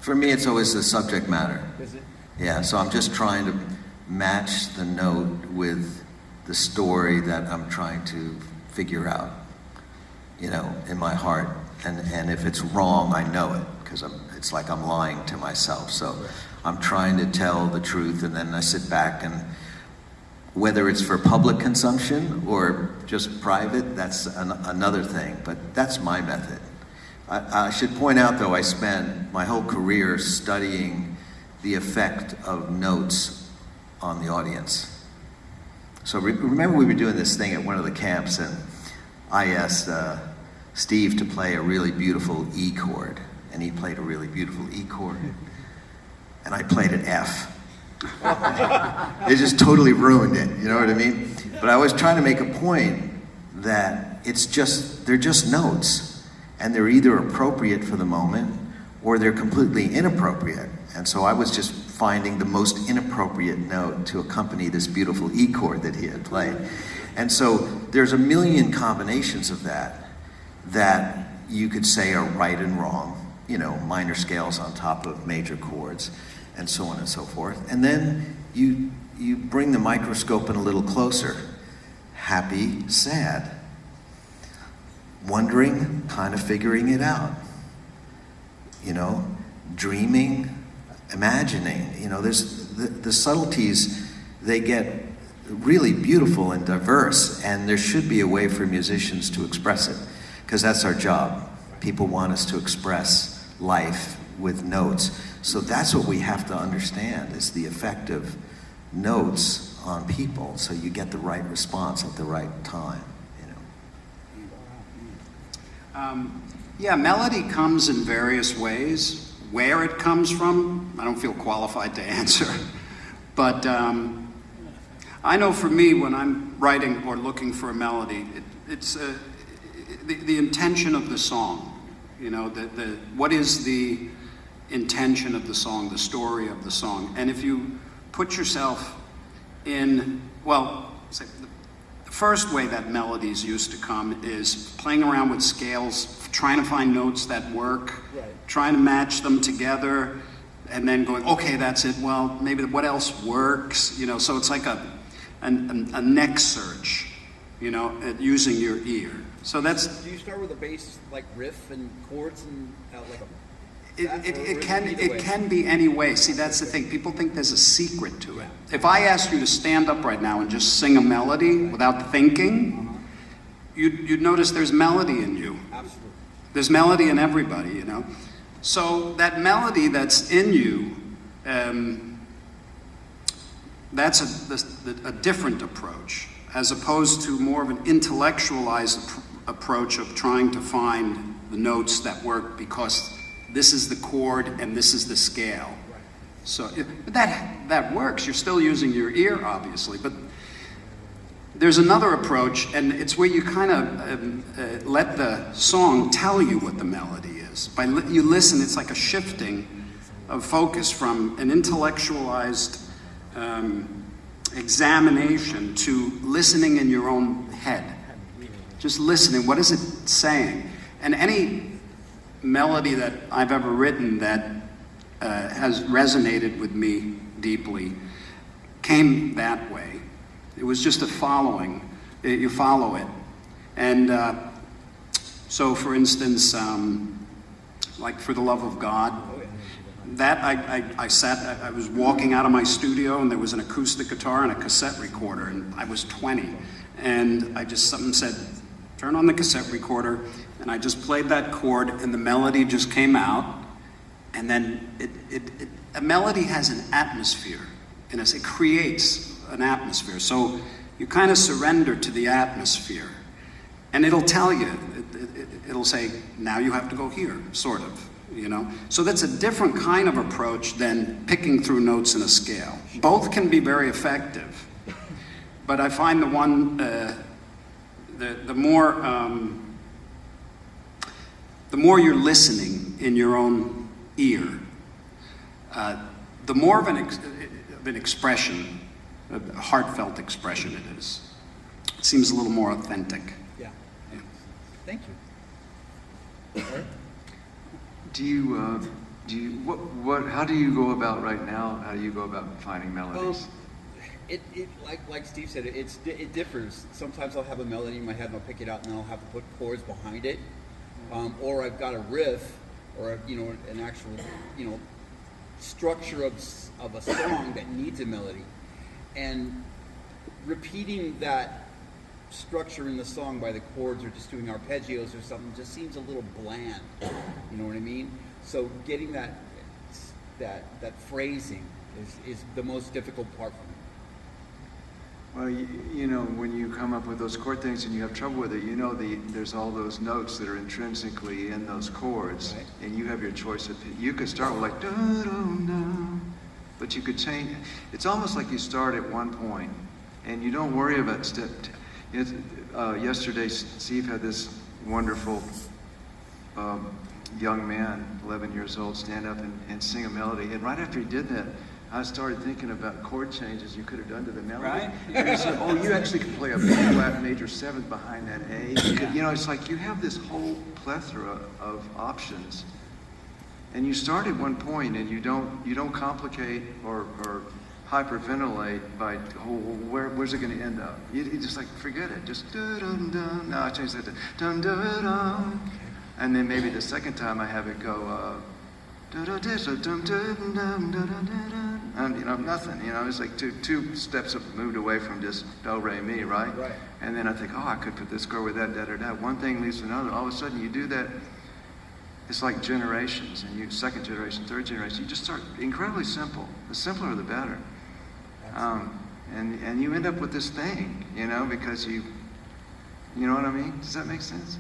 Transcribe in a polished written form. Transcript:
For me, it's always the subject matter. Is it? Yeah, so I'm just trying to match the note with the story that I'm trying to figure out, you know, in my heart. And if it's wrong, I know it, because it's like I'm lying to myself. So I'm trying to tell the truth, and then I sit back, and whether it's for public consumption or just private, that's another thing, but that's my method. I should point out, though, I spent my whole career studying the effect of notes on the audience. So remember, we were doing this thing at one of the camps, and I asked Steve to play a really beautiful E chord, and he played a really beautiful E chord, and I played an F. It just totally ruined it, you know what I mean? But I was trying to make a point that they're just notes. And they're either appropriate for the moment, or they're completely inappropriate. And so I was just finding the most inappropriate note to accompany this beautiful E chord that he had played. And so there's a million combinations of that you could say are right and wrong, you know, minor scales on top of major chords, and so on and so forth. And then you bring the microscope in a little closer. Happy, sad. Wondering, kind of figuring it out, you know, dreaming, imagining, you know, there's the subtleties, they get really beautiful and diverse, and there should be a way for musicians to express it, because that's our job. People want us to express life with notes. So that's what we have to understand, is the effect of notes on people, so you get the right response at the right time. Yeah, melody comes in various ways. Where it comes from, I don't feel qualified to answer. But I know for me, when I'm writing or looking for a melody, it's the intention of the song. You know, what is the intention of the song, the story of the song? And if you put yourself in, well, say, the first way that melodies used to come is playing around with scales, trying to find notes that work, trying to match them together, and then going, okay, that's it, well, maybe what else works, you know, so it's like a neck search, you know, using your ear. So that's... Do you start with a bass, like riff and chords and like a... It can be any way. See, that's the thing. People think there's a secret to it. If I asked you to stand up right now and just sing a melody without thinking, you'd notice there's melody in you. Absolutely. There's melody in everybody, you know. So that melody that's in you, that's a different approach, as opposed to more of an intellectualized approach of trying to find the notes that work because this is the chord and this is the scale. So but that works. You're still using your ear, obviously, but there's another approach, and it's where you kind of let the song tell you what the melody is. You listen, it's like a shifting of focus from an intellectualized examination to listening in your own head. Just listening, what is it saying? And any melody that I've ever written that has resonated with me deeply came that way. It was just a following. You follow it. And so, for instance, like For the Love of God, that I was walking out of my studio and there was an acoustic guitar and a cassette recorder, and I was 20. And something said, turn on the cassette recorder, and I just played that chord and the melody just came out. And then a melody has an atmosphere in us. It creates an atmosphere. So you kind of surrender to the atmosphere. And it'll tell you, it'll say, now you have to go here, sort of, you know? So that's a different kind of approach than picking through notes in a scale. Both can be very effective. But I find the one, the more you're listening in your own ear, the more of an expression, a heartfelt expression it is. It seems a little more authentic. Yeah. Thank you. Do you How do you go about right now? How do you go about finding melodies? It like Steve said, it differs. Sometimes I'll have a melody in my head and I'll pick it out and then I'll have to put chords behind it, or I've got a riff, or an actual structure of a song that needs a melody, and repeating that structure in the song by the chords or just doing arpeggios or something just seems a little bland. You know what I mean? So getting that phrasing is the most difficult part for me. Well, when you come up with those chord things and you have trouble with it, there's all those notes that are intrinsically in those chords, right. And you have your choice of. You could start with like da da da, but you could change. It's almost like you start at one point, and you don't worry about step. Yesterday, Steve had this wonderful young man, 11 years old, stand up and sing a melody, and right after he did that, I started thinking about chord changes you could have done to the melody. Right. And he said, "Oh, you actually can play a B flat major 7th behind that A." It's like you have this whole plethora of options, and you start at one point, and you don't complicate or hyperventilate by where's it going to end up. You just like forget it. Just dun dun dun. No, I changed that to dun dun dun, and then maybe the second time I have it go. And nothing. It's like two steps have moved away from just do re mi, right? Right. And then I think, I could put this chord with that, da da da. One thing leads to another. All of a sudden, you do that. It's like generations, and you second generation, third generation. You just start incredibly simple. The simpler, the better. And you end up with this thing, because you know what I mean? Does that make sense?